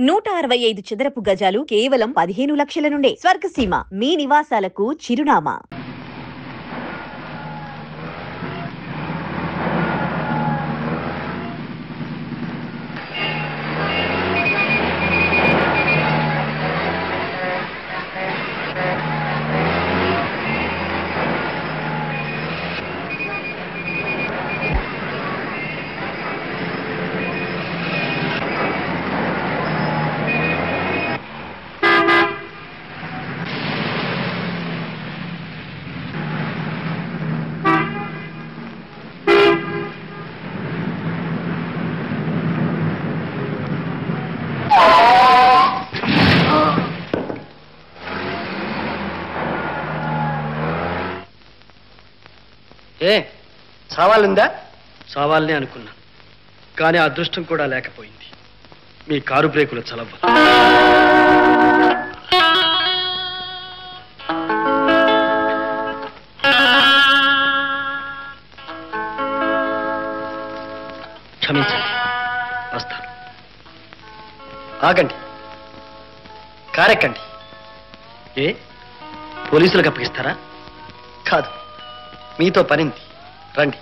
165 చదరపు గజాలు కేవలం 15 లక్షల నుండే. స్వర్గసీమ మీ నివాసాలకు చిరునామా. చావాలిందా? చావాలని అనుకున్నా, కానీ అదృష్టం కూడా లేకపోయింది. మీ కారు బ్రేకులు చలవ. క్షమించండి, వస్తాను. ఆగండి, కారెక్కండి. పోలీసులకు అప్పగిస్తారా? కాదు, మీతో పనింది. రండి.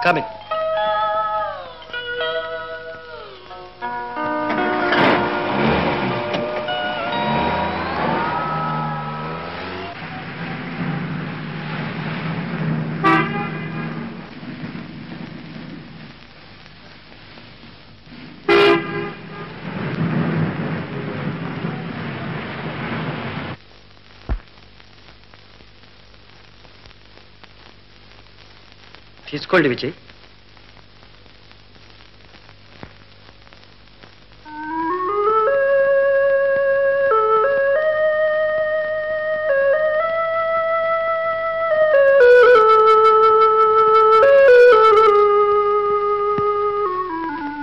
కమింగ్. తీసుకోండి విజయ్.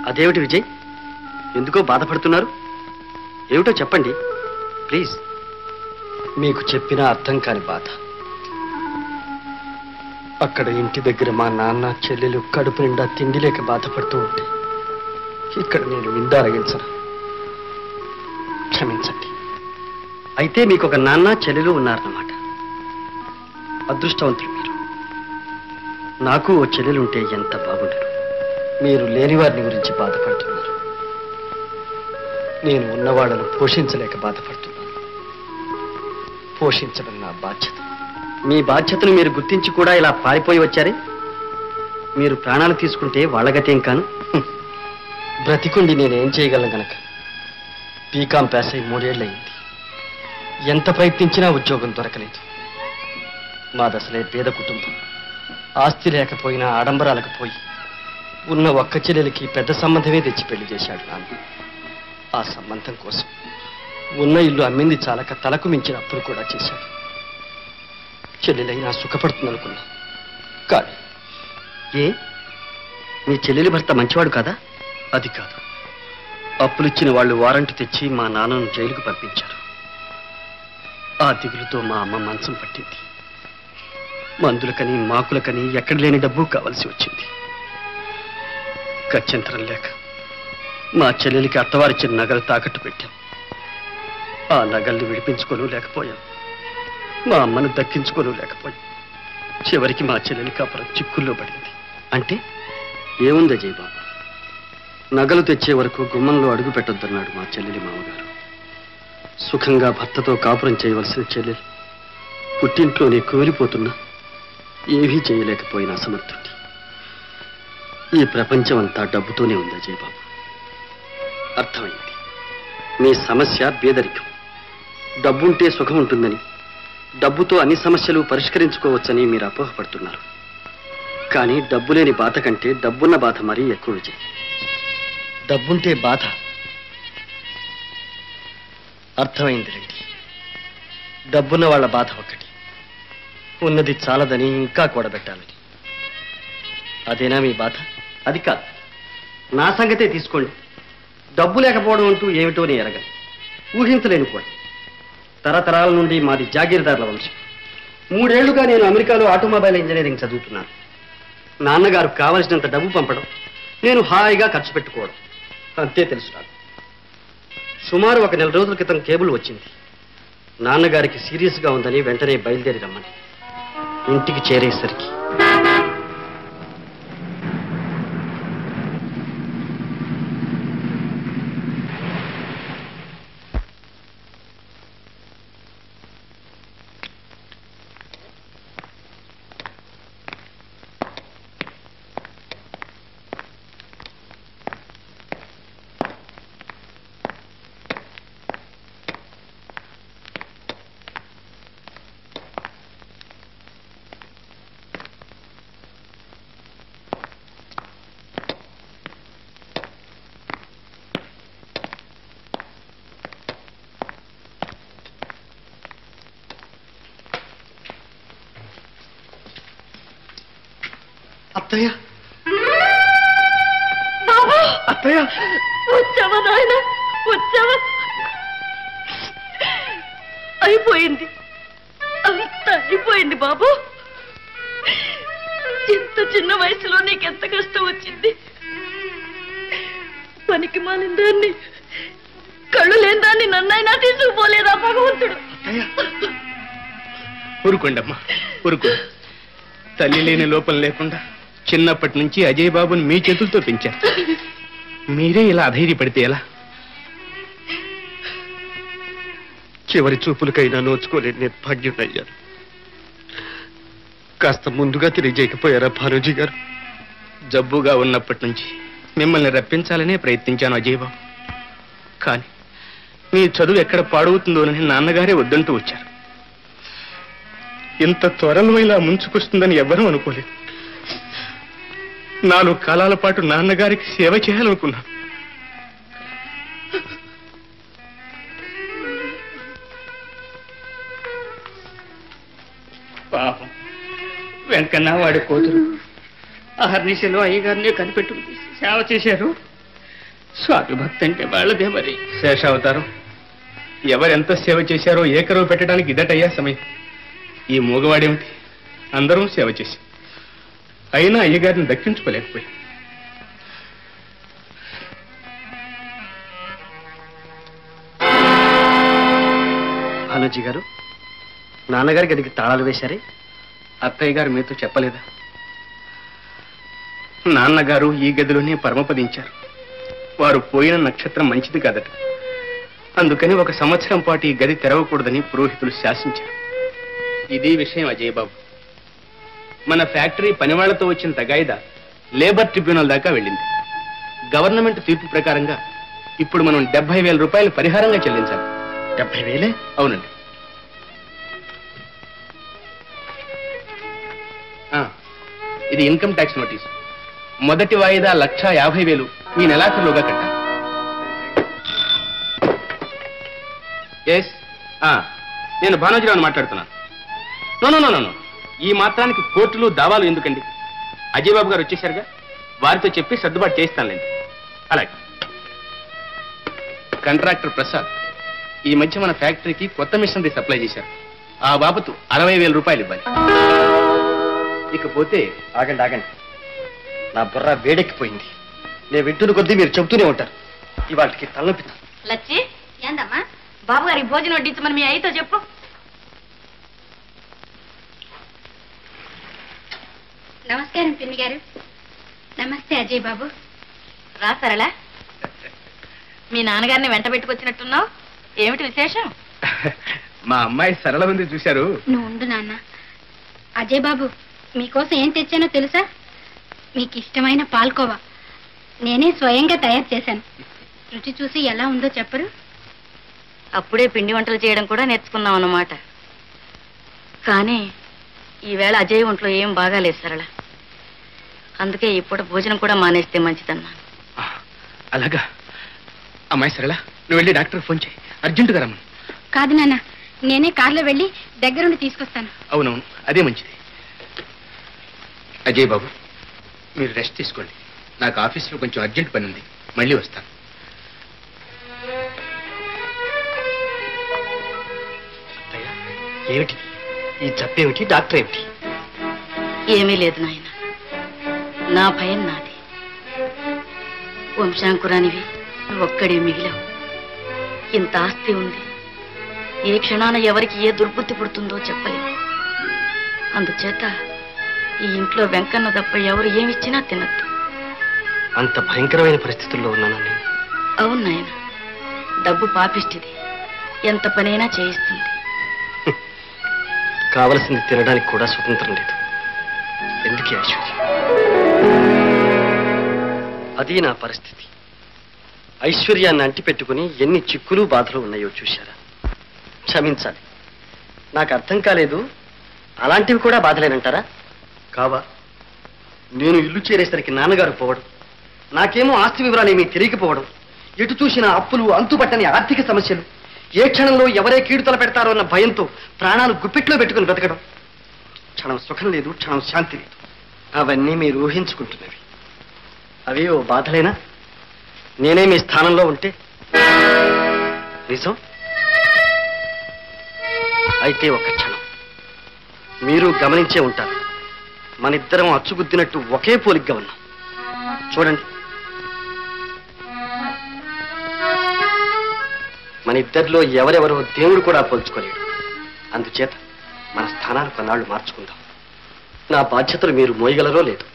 అదేమిటి విజయ్, ఎందుకో బాధపడుతున్నారు? ఏమిటో చెప్పండి ప్లీజ్. మీకు చెప్పినా అర్థం కాని బాధ. అక్కడ ఇంటి దగ్గర మా నాన్న చెల్లెలు కడుపు నిండా తిండి లేక బాధపడుతూ ఉంటే ఇక్కడ నేను విందారగించను. క్షమించండి. అయితే మీకు ఒక నాన్న చెల్లెలు ఉన్నారన్నమాట. అదృష్టవంతులు మీరు. నాకు ఓ చెల్లెలుంటే ఎంత బాగుండదు. మీరు లేని వారిని గురించి బాధపడుతున్నారు. నేను ఉన్నవాళ్ళను పోషించలేక బాధపడుతున్నాను. పోషించడం నా బాధ్యత. మీ బాధ్యతను మీరు గుర్తించి కూడా ఇలా పారిపోయి వచ్చారే. మీరు ప్రాణాలు తీసుకుంటే వాళ్ళగతేం కాను. బ్రతికుండి నేనేం చేయగలను గనక. బీకాం పాస్ అయి 3 ఏళ్ళయింది. ఎంత ప్రయత్నించినా ఉద్యోగం దొరకలేదు. మాదసలే పేద కుటుంబం. ఆస్తి లేకపోయినా ఆడంబరాలకు పోయి ఉన్న ఒక్క చెల్లెలకి పెద్ద సంబంధమే తెచ్చి పెళ్లి చేశాడు నాన్న. ఆ సంబంధం కోసం ఉన్న ఇల్లు అమ్మింది చాలక తలకు మించిన అప్పులు కూడా చేశాడు. చెల్లెలైనా సుఖపడుతుందనుకున్నా. కానీ మీ చెల్లెలి భర్త మంచివాడు కాదా? అది కాదు. అప్పులిచ్చిన వాళ్ళు వారంట్ తెచ్చి మా నాన్నను జైలుకు పంపించారు. ఆ దిగులుతో మా అమ్మ మంచం పట్టింది. మందులకని మాకులకని ఎక్కడ లేని డబ్బు కావలసి వచ్చింది. గత్యంతరం లేక మా చెల్లెలికి అత్తవారిచ్చిన నగలు తాకట్టు పెట్టాం. ఆ నగల్ని విడిపించుకోను లేకపోయాం. మా అమ్మను దక్కించుకోను లేకపోయాం. చివరికి మా చెల్లెలి కాపురం చిక్కుల్లో పడింది. అంటే ఏముంది జయబాబు? నగలు తెచ్చే వరకు గుమ్మంలో అడుగు పెట్టొద్దన్నాడు మా చెల్లెలి మామగారు. సుఖంగా భర్తతో కాపురం చేయవలసిన చెల్లెలు పుట్టింట్లోనే కోలిపోతున్నా ఏవీ చేయలేకపోయిన అసమర్థుడి. ఈ ప్రపంచం అంతా డబ్బుతోనే ఉంది జయబాబు. అర్థమైంది. మీ సమస్య పేదరికం. డబ్బుంటే సుఖం ఉంటుందని, డబ్బుతో అన్ని సమస్యలు పరిష్కరించుకోవచ్చని మీరు అపోహపడుతున్నారు. కానీ డబ్బు లేని బాధ కంటే డబ్బున్న బాధ మరీ ఎక్కువ విజయ్. డబ్బుంటే బాధ. అర్థమైంది రండి. డబ్బున్న వాళ్ళ బాధ ఒకటి, ఉన్నది చాలదని ఇంకా కూడబెట్టాలని. అదేనా మీ బాధ? అది కాదు. నా సంగతే తీసుకోండి. డబ్బు లేకపోవడం అంటూ ఏమిటో నేను ఎరగను, ఊహించలేను కూడా. తరతరాల నుండి మాది జాగీర్దారుల వంశం. 3 ఏళ్లుగా నేను అమెరికాలో ఆటోమొబైల్ ఇంజనీరింగ్ చదువుతున్నాను. నాన్నగారు కావలసినంత డబ్బు పంపడం, నేను హాయిగా ఖర్చు పెట్టుకోవడం అంతే తెలుసు నాకు. సుమారు 1 నెల రోజుల క్రితం కేబుల్ వచ్చింది. నాన్నగారికి సీరియస్గా ఉందని వెంటనే బయలుదేరి రమ్మని. ఇంటికి చేరేసరికి అత్తయ్య, అత్తయ్య, వచ్చావా నాయన, వచ్చావా? అయిపోయింది, అంత అయిపోయింది బాబు. ఇంత చిన్న వయసులో నీకెంత కష్టం వచ్చింది. పనికి మాలిన దాన్ని, కళ్ళు లేని దాన్ని నన్నైనా తీసుకుపోలేదా భగవంతుడు? ఊరుకోండమ్మా, ఊరుకోండి. తల్లి లేని లోపం లేకుండా చిన్నప్పటి నుంచి అజయ్ బాబుని మీ చేతులతో పెంచారు. మీరే ఇలా అధైర్యపడితే ఎలా? చివరి చూపులకైనా నోచుకోలేని నిర్భాగ్యుడయ్యాను. కాస్త ముందుగా తెలియజేయకపోయారా భానుజీ గారు? జబ్బుగా ఉన్నప్పటి నుంచి మిమ్మల్ని రప్పించాలనే ప్రయత్నించాను అజయ్ బాబు. కానీ మీ చదువు ఎక్కడ పాడవుతుందోనని నాన్నగారే వద్దంటూ వచ్చారు. ఇంత త్వరలో ఇలా ముంచుకొస్తుందని ఎవ్వరూ అనుకోలేదు. 4 కాలాల పాటు నాన్నగారికి సేవ చేయాలనుకున్నాను. పాపం వెంకన్న వాడి కూతురు అహర్నిశలో అయ్యగారిని కనిపెట్టుకుని సేవ చేశారు. స్వామి భక్తి అంటే వాళ్ళదే మరి. శేషావతారం ఎవరెంత సేవ చేశారో ఏకరువు పెట్టడానికి ఇదటయ్యా సమయం. ఈ మూగవాడేమిటి, అందరం సేవ చేశాం. అయినా అయ్యగారిని దక్కించుకోలేకపోయాం. భానుజీ గారు, నాన్నగారి గదికి తాళాలు వేశారే? అత్తయ్య గారు మీతో చెప్పలేదా? నాన్నగారు ఈ గదిలోనే పరమపదించారు. వారు పోయిన నక్షత్రం మంచిది కాదట. అందుకని 1 సంవత్సరం పాటు ఈ గది తెరవకూడదని పురోహితులు శాసించారు. ఇదే విషయం అజయ్ బాబు. మన ఫ్యాక్టరీ పనివాళ్లతో వచ్చిన తగాయిదా లేబర్ ట్రిబ్యునల్ దాకా వెళ్ళింది. గవర్నమెంట్ తీర్పు ప్రకారంగా ఇప్పుడు మనం 70,000 రూపాయలు పరిహారంగా చెల్లించాలి. 70,000? అవునండి. ఇది ఇన్కమ్ ట్యాక్స్ నోటీసు. మొదటి వాయిదా 1,50,000 ఈ నెలాఖరులోగా కట్టాలి. ఎస్, నేను భానోజీరావుని మాట్లాడుతున్నాను. నో, ఈ మాత్రానికి కోర్టులు దావాలు ఎందుకండి? అజయ్ బాబు గారు వచ్చేసారుగా, వారితో చెప్పి సర్దుబాటు చేయిస్తానులేండి. అలాగే. కాంట్రాక్టర్ ప్రసాద్ ఈ మధ్య మన ఫ్యాక్టరీకి కొత్త మిషనరీ సప్లై చేశారు. ఆ బాబతు 60,000 రూపాయలు ఇవ్వాలి. ఇకపోతే ఆగండి, నా బుర్ర వేడెక్కిపోయింది. నేను వింటున్న కొద్దీ మీరు చెబుతూనే ఉంటారు. ఇవాటికి తలనొప్పిస్తాను. లచ్చి, ఏందమ్మా బాబు గారికి భోజనం వడ్డించమని మీ అయ్యతో చెప్పు. నమస్కారం పిన్ని గారు. నమస్తే అజయ్ బాబు. రా సరళ, మీ నాన్నగారిని వెంట పెట్టుకొచ్చినట్టున్నావు, ఏమిటి విశేషం? మా అమ్మాయి సరళ ఉంది చూశారు. నువ్వు ఉండు నాన్న. అజయ్ బాబు, మీకోసం ఏం తెచ్చానో తెలుసా? మీకు ఇష్టమైన పాల్కోవా నేనే స్వయంగా తయారు చేశాను. రుచి చూసి ఎలా ఉందో చెప్పరు? అప్పుడే పిండి వంటలు చేయడం కూడా నేర్చుకున్నాం అన్నమాట. కానీ ఈవేళ అజయ్ ఒంట్లో ఏం బాగాలేదు సరళ. అందుకే ఈ పూట భోజనం కూడా మానేస్తే మంచిదన్నా. అలాగా? అమ్మాయి సరళ, నువ్వు వెళ్ళి డాక్టర్ ఫోన్ చేయి, అర్జెంటుగా రమ్మను. కాదు నాన్న, నేనే కార్లో వెళ్ళి దగ్గరుండి తీసుకొస్తాను. అవునవును, అదే మంచిది. అజయ్ బాబు, మీరు రెస్ట్ తీసుకోండి. నాకు ఆఫీస్లో కొంచెం అర్జెంట్ పని ఉంది, మళ్ళీ వస్తాను. ఏమిటి? ఈ జబ్బేమిటి, డాక్టర్ ఏమిటి? ఏమీ లేదు నాయన, నా భయం నాది. వంశాంకురానివి ఒక్కడే మిగిలావు. ఇంత ఆస్తి ఉంది, ఏ క్షణాన ఎవరికి ఏ దుర్బుద్ధి పుడుతుందో చెప్పలేము. అందుచేత ఈ ఇంట్లో వెంకన్న తప్ప ఎవరు ఏమిచ్చినా తినద్దు. అంత భయంకరమైన పరిస్థితుల్లో ఉన్నాను నేను. అవును నాయన, డబ్బు పాపిష్టిది, ఎంత పనైనా చేయిస్తుంది. కావలసింది తినడానికి కూడా స్వతంత్రం లేదు. ఎందుకే ఐశ్వర్యం? అది నా పరిస్థితి. ఐశ్వర్యాన్ని అంటిపెట్టుకుని ఎన్ని చిక్కులు బాధలు ఉన్నాయో చూశారా? క్షమించాలి, నాకు అర్థం కాలేదు. అలాంటివి కూడా బాధలేనంటారా? కావా? నేను ఇల్లు చేరేసరికి నాన్నగారు పోవడం, నాకేమో ఆస్తి వివరాలు ఏమీ తెలియకపోవడం, ఎటు చూసిన అప్పులు, అంతుపట్టని ఆర్థిక సమస్యలు, ఏ క్షణంలో ఎవరే కీడుతల పెడతారో అన్న భయంతో ప్రాణాలు గుప్పిట్లో పెట్టుకుని బ్రతకడం. క్షణం సుఖం లేదు, క్షణం శాంతి లేదు. అవన్నీ మీరు ఊహించుకుంటున్నవి. అవి ఓ బాధలేనా? నేనే మీ స్థానంలో ఉంటే నిజం. అయితే ఒక్క క్షణం మీరు గమనించే ఉంటారు, మనిద్దరం అచ్చుగుద్దినట్టు ఒకే పోలిగ్గా ఉన్నాం. చూడండి, మన ఇద్దరిలో ఎవరెవరో దేవుడు కూడా పోల్చుకోలేడు. అందుచేత మన స్థానాలు కొన్నాళ్ళు మార్చుకుందాం. నా బాధ్యతలు మీరు మోయగలరో లేదు.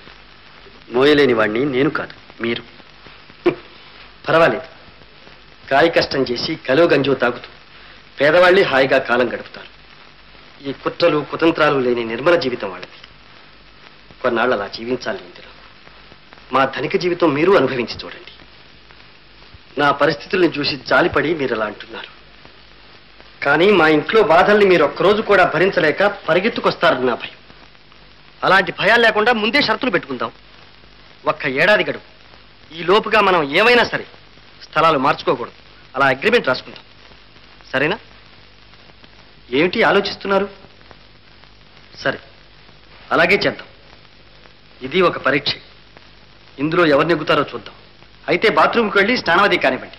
మోయలేని వాడిని నేను కాదు, మీరు. పర్వాలేదు, కాయ కష్టం చేసి కలో గంజో తాగుతూ పేదవాళ్ళే హాయిగా కాలం గడుపుతారు. ఈ కుట్రలు కుతంత్రాలు లేని నిర్మల జీవితం వాళ్ళది. కొన్నాళ్ళు అలా జీవించాలి ఇందులో. మా ధనిక జీవితం మీరు అనుభవించి చూడండి. నా పరిస్థితుల్ని చూసి జాలిపడి మీరు అలా అంటున్నారు. కానీ మా ఇంట్లో బాధల్ని మీరు ఒక్కరోజు కూడా భరించలేక పరిగెత్తుకొస్తారని నా భయం. అలాంటి భయాలు లేకుండా ముందే షరతులు పెట్టుకుందాం. ఒక్క ఏడాది గడువు. ఈ లోపుగా మనం ఏమైనా సరే స్థలాలు మార్చుకోకూడదు. అలా అగ్రిమెంట్ రాసుకుందాం. సరేనా? ఏమిటి ఆలోచిస్తున్నారు? సరే, అలాగే చేద్దాం. ఇది ఒక పరీక్ష. ఇందులో ఎవరు నెగ్గుతారో చూద్దాం. అయితే బాత్రూమ్కి వెళ్ళి స్నానావధి కానివ్వండి.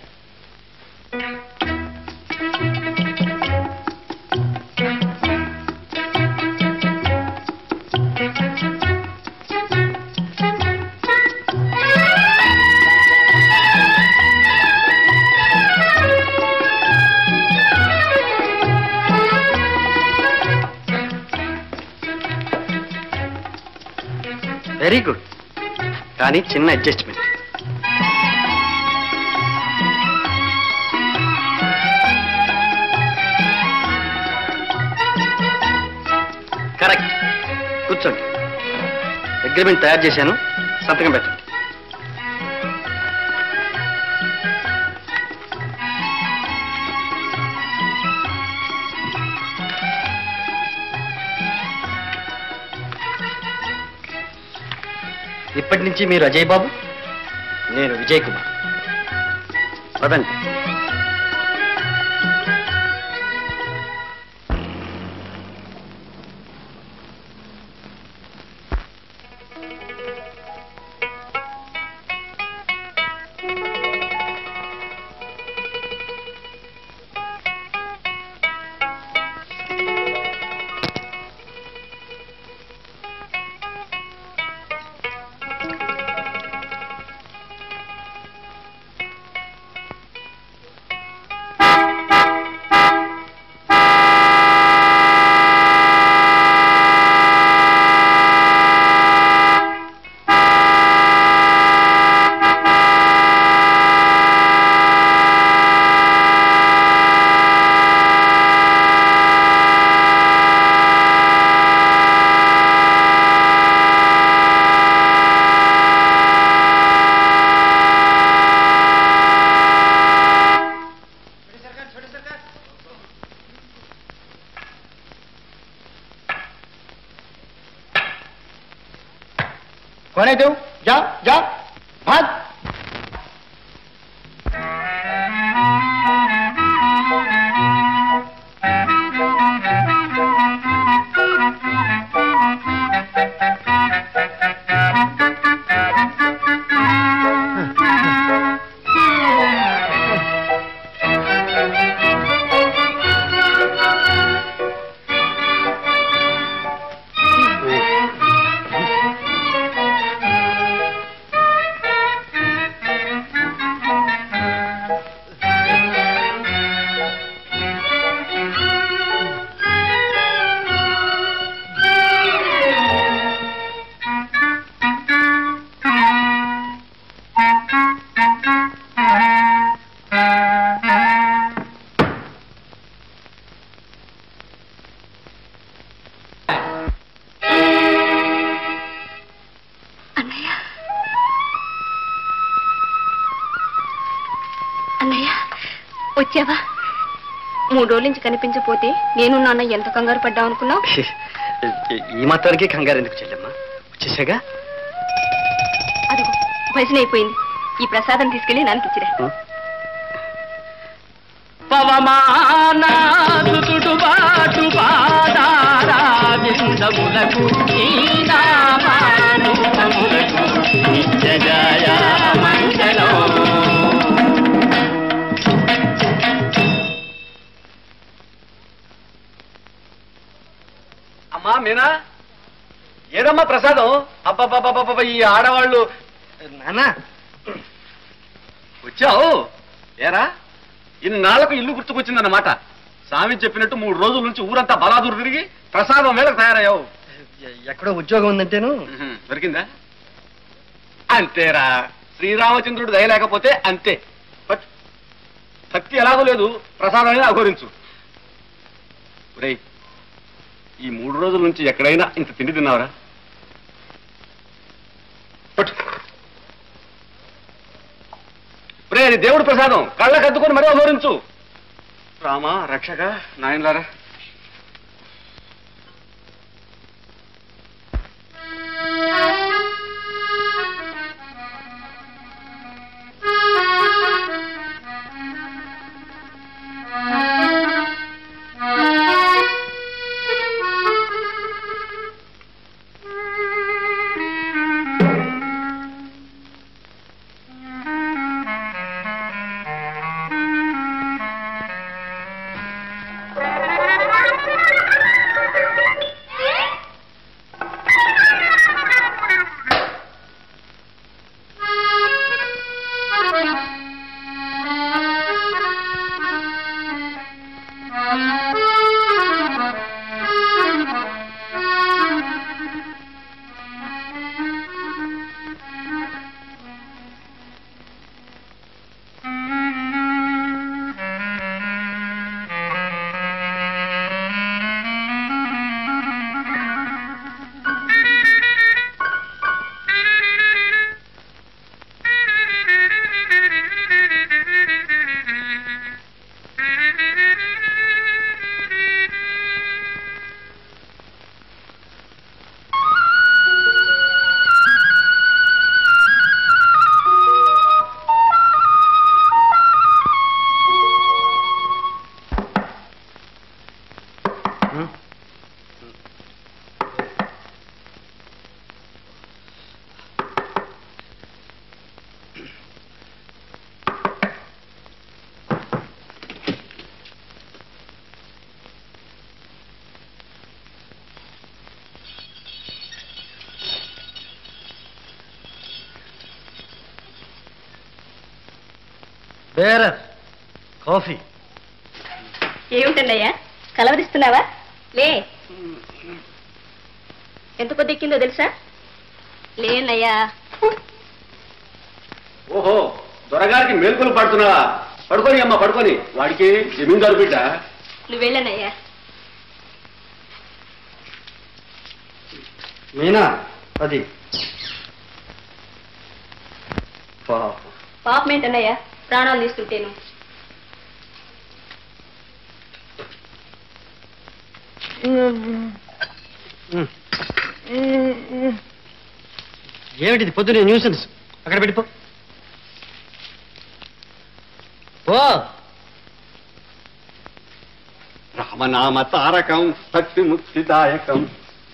Very good. కానీ చిన్న అడ్జస్ట్మెంట్. కరెక్ట్. కూర్చోండి. అగ్రిమెంట్ తయారు చేశాను, సంతకం పెట్టండి. ఇప్పటి నుంచి మీరు అజయ్ బాబు, నేను విజయ్ కుమార్. పదండి. कौन है तू? जा जा भाग। వచ్చావా? 3 రోజుల నుంచి కనిపించకపోతే నేను నాన్న ఎంత కంగారు పడ్డావు అనుకున్నావు? ఈ మాత్రానికి కంగారు ఎందుకు చెల్లెమ్మా? వచ్చేసాగా. అదిగో భజన అయిపోయింది. ఈ ప్రసాదం తీసుకెళ్లి నాన్నకి ఇచ్చిరా. పవమానాదుడు బాటు పాదారా బిందములకు నీనామానుములకు నిత్యజయ మంగళం. అమ్మా మీనా, ఏదమ్మా ప్రసాదం? అబ్బబ్బబ్బబ్బ, ఈ ఆడవాళ్ళు. నాన్న వచ్చావు ఏరా? ఇన్నాళ్లకు ఇల్లు గుర్తుకొచ్చిందన్నమాట. స్వామి చెప్పినట్టు 3 రోజుల నుంచి ఊరంతా బలాదూరు తిరిగి ప్రసాదం వేళకు తయారయ్యావు. ఎక్కడో ఉద్యోగం ఉందంటేను. దొరికిందా? అంతేరా, శ్రీరామచంద్రుడు దయలేకపోతే అంతే. భక్తి ఎలాగో లేదు, ప్రసాదాన్ని అఘోరించు. రేయ్, ఈ 3 రోజుల నుంచి ఎక్కడైనా ఇంత తిండి తిన్నావరా? రే, అది దేవుడు ప్రసాదం, కళ్ళకు అద్దుకొని మరీ అఘోరించు. రామా రక్షక, నాయనలారా. కాఫీ. ఏమిటన్నయ్యా కలవరిస్తున్నావా? లే, ఎంత కొద్ది ఎక్కిందో తెలుసా? లేనయ్యా. ఓహో, దొరగారికి మేల్కొలు పడుతున్నావా? పడుకొని అమ్మా, పడుకొని. వాడికి జమీందారు బిడ్డ. నువ్వు వెళ్ళనయ్యా. మీనా, అది పాపం ఏంటన్నయ్యా, ప్రాణాలు తీస్తుంటేను. ఏమిటిది పొద్దునే న్యూసెన్స్? అక్కడ పెట్టిపో. రామనామ తారకం భక్తి ముక్తిదాయకం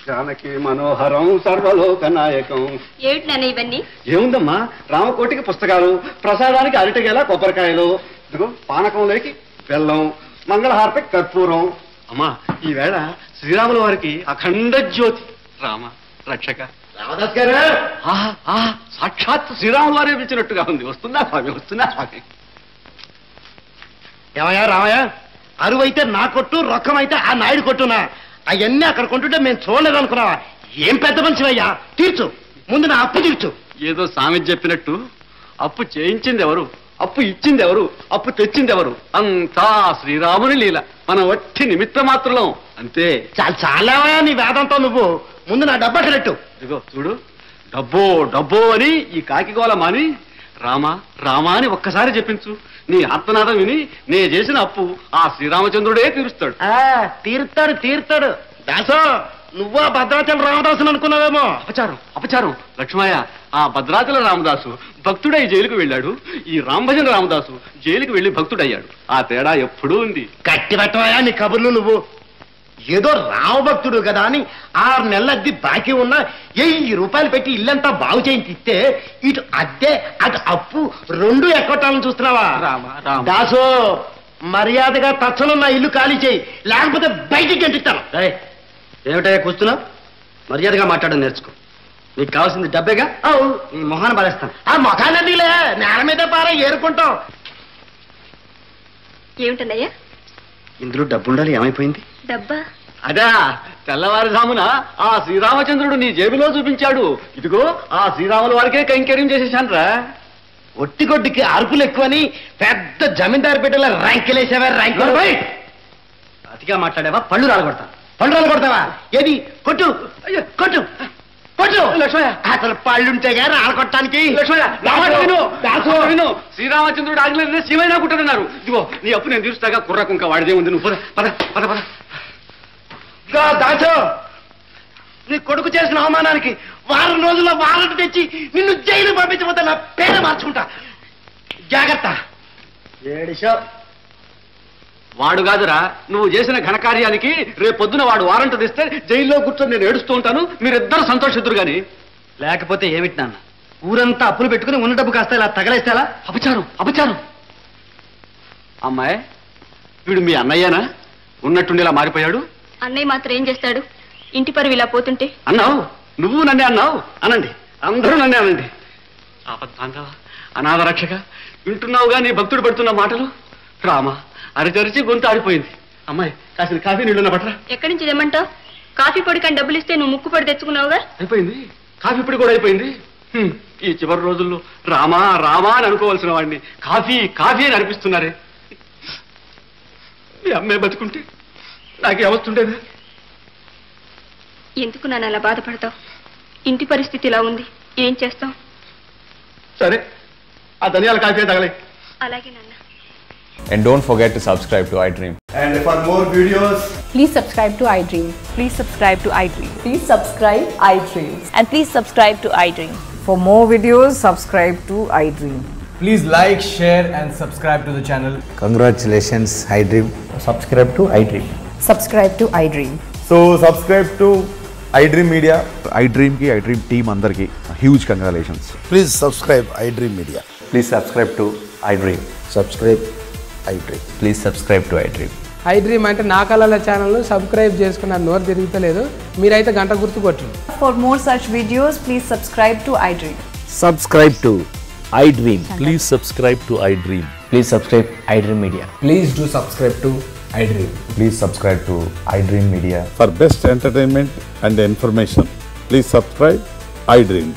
జానకి మనోహరం సర్వలోక నాయకం. ఏమిటి నాన్న ఇవన్నీ? ఏముందమ్మా, రామకోటికి పుస్తకాలు, ప్రసాదానికి అరటిగేల కొబ్బరికాయలు, ఇదిగో పానకంలోకి బెల్లం, మంగళహారతికి కర్పూరం. అమ్మా, ఈవేళ శ్రీరాముల వారికి అఖండ జ్యోతి. రామ రక్షక. రామదాస్ గారు, సాక్షాత్ శ్రీరాముల వారే పిలిచినట్టుగా ఉంది. వస్తున్నా స్వామి, వస్తున్నా స్వామి. ఏమయ్యా రామయ్య, అరువైతే నా కొట్టు, రొక్కం అయితే ఆ నాయుడు కొట్టునా? అవన్నీ అక్కడ కొంటుంటే మేము చూడలేదు అనుకున్నావా? ఏం పెద్ద మనిషివయ్యా, తీర్చు, ముందు నా అప్పు తీర్చు. ఏదో సామెత చెప్పినట్టు అప్పు చేయించింది ఎవరు, అప్పు ఇచ్చింది ఎవరు, అప్పు తెచ్చింది ఎవరు? అంతా శ్రీరాముని లీల. మనం వట్టి నిమిత్త మాత్రం అంతే. చాలావయ్యా నీ వేదంతో నువ్వు. ముందు నా డబ్బు అక్కడెట్టు. ఇదిగో చూడు, డబ్బో డబ్బో అని ఈ కాకిగోళ మాని రామా రామా అని ఒక్కసారి చెప్పించు. నీ ఆర్తనాదం విని నే చేసిన అప్పు ఆ శ్రీరామచంద్రుడే తీరుస్తాడు. తీరుతాడు దాసో నువ్వా భద్రాచల రామదాసుని అనుకున్నావేమో. అపచారం లక్ష్మయ్య, ఆ భద్రాచల రామదాసు భక్తుడై జైలుకు వెళ్ళాడు. ఈ రాంభజన రామదాసు జైలుకు వెళ్లి భక్తుడయ్యాడు. ఆ తేడా ఎప్పుడూ ఉంది. కట్టి పెట్టవయా నీ కబుర్లు నువ్వు. ఏదో రామభక్తుడు కదా అని 6 నెలల అద్దె బాకీ ఉన్నా 1000 రూపాయలు పెట్టి ఇల్లంతా బాగు చేయించి ఇస్తే ఇటు అద్దె అటు అప్పు 2 ఎక్కొట్టాలని చూస్తున్నావా? దాసు మర్యాదగా తక్షణం నా ఇల్లు ఖాళీ చేయి, లేకపోతే బయటికి గంటిస్తాను. ఏమిటయ్యా కూర్చున్నావు? మర్యాదగా మాట్లాడడం నేర్చుకో. నీకు కావాల్సింది డబ్బేగా, నీ మొహాన్ని పారేస్తాను. ఆ మొఖానదిలే నేల మీద పార ఏరుకుంటాం. ఏమిటన్నయ్యా? ఇందులో డబ్బు ఉండాలి. ఏమైపోయింది? డబ్బా? అదా తెల్లవారుజామున ఆ శ్రీరామచంద్రుడు నీ జేబులో చూపించాడు. ఇదిగో ఆ శ్రీరాముల వారికే కైంకర్యం చేసేసాను రా. ఒట్టిగొడ్డికి అరుపులు ఎక్కువని పెద్ద జమీందారు బిడ్డల ర్యాంకులేసావా? ర్యాంకులు అతిగా మాట్లాడావా పళ్ళు రాలగొడతాను. పళ్ళు రాలగొడతావా? ఏది కొట్టు కొట్టు కొట్టు. లక్ష్మయ్య, అసలు పళ్ళుంటేగా రాలగొట్టడానికి. విను, శ్రీరామచంద్రుడు ఆజ్ఞ శివైనా కుట్టనన్నారు. ఇదిగో నీ అప్పు నేను తీరుస్తాగా. కుర్ర కుంక వాడిదే ఉంది. నువ్వు పద పద పద. దాచో నీ కొడుకు చేసిన అవమానానికి 1 రోజుల్లో వారంట్ తెచ్చి నిన్ను జైలు పంపించబోతే నా పేరు మార్చుకుంటా. జాగ్రత్త. వాడు కాదురా, నువ్వు చేసిన ఘనకార్యానికి రేపొద్దున వాడు వారంట్ తెస్తే జైల్లో కూర్చొని నేను ఏడుస్తూ ఉంటాను. మీరిద్దరు సంతోషిద్దురు గాని. లేకపోతే ఏమిటి నాన్న? ఊరంతా అప్పులు పెట్టుకుని ఉన్న డబ్బు కాస్త ఇలా తగలేస్తాలా? అపచారం. అమ్మాయి, వీడు మీ అన్నయ్యనా? ఉన్నట్టుండి ఇలా మారిపోయాడు. అన్నయ్య మాత్రం ఏం చేస్తాడు? ఇంటి పరువు ఇలా పోతుంటే అన్నావు. నువ్వు నన్నే అన్నావు. అనండి, అందరూ నన్నే అనండి. ఆపద్బాంధవ, అనాథ రక్షక, వింటున్నావుగా నీ భక్తుడు పడుతున్న మాటలు. రామ అరిచరిచి గొంతు ఆడిపోయింది. అమ్మాయి, కాసిన కాఫీ నీళ్ళున్న పట్ల. ఎక్కడి నుంచి తెమ్మంటావు? కాఫీ పొడి కానీ డబ్బులు ఇస్తే నువ్వు ముక్కు పొడి తెచ్చుకున్నావుగా. అయిపోయింది, కాఫీ పొడి కూడా అయిపోయింది. ఈ చివరి రోజుల్లో రామా రామా అని అనుకోవాల్సిన వాడిని కాఫీ అని అనిపిస్తున్నారే. మీ అమ్మాయి బతుకుంటే నాకే అవస్తుండేదా? ఎందుకు నన్ను అలా బాధపడతావు? ఇంటి పరిస్థితి ఇలా ఉంది, ఏం చేస్తాం? సరే, ఆ ధనియాల కాఫీ తగలే. అలాగే నాన్న. And don't forget to subscribe to iDream. And for more videos, please subscribe to iDream. Please subscribe to iDream. Please subscribe iDream. And please subscribe to iDream. For more videos, subscribe to iDream. please like, share and subscribe to the channel. Congratulations, iDream. Subscribe to iDream. Subscribe to iDream. So subscribe to iDream Media. iDream ki iDream team andarki huge congratulations. Please subscribe iDream Media. Please subscribe to iDream. Subscribe iDream. Please subscribe to iDream. iDream అంటే నా కళల ఛానల్ను subscribe చేసుకున్న నోరు తిరుగుతలేదు. మీరైతే గంట గుర్తు కొట్టండి. For more such videos, please subscribe to iDream. Subscribe to iDream. Please subscribe to iDream. Please subscribe iDream Media. Please do subscribe to iDream. Please subscribe to iDream Media. For best entertainment and information, please subscribe iDream.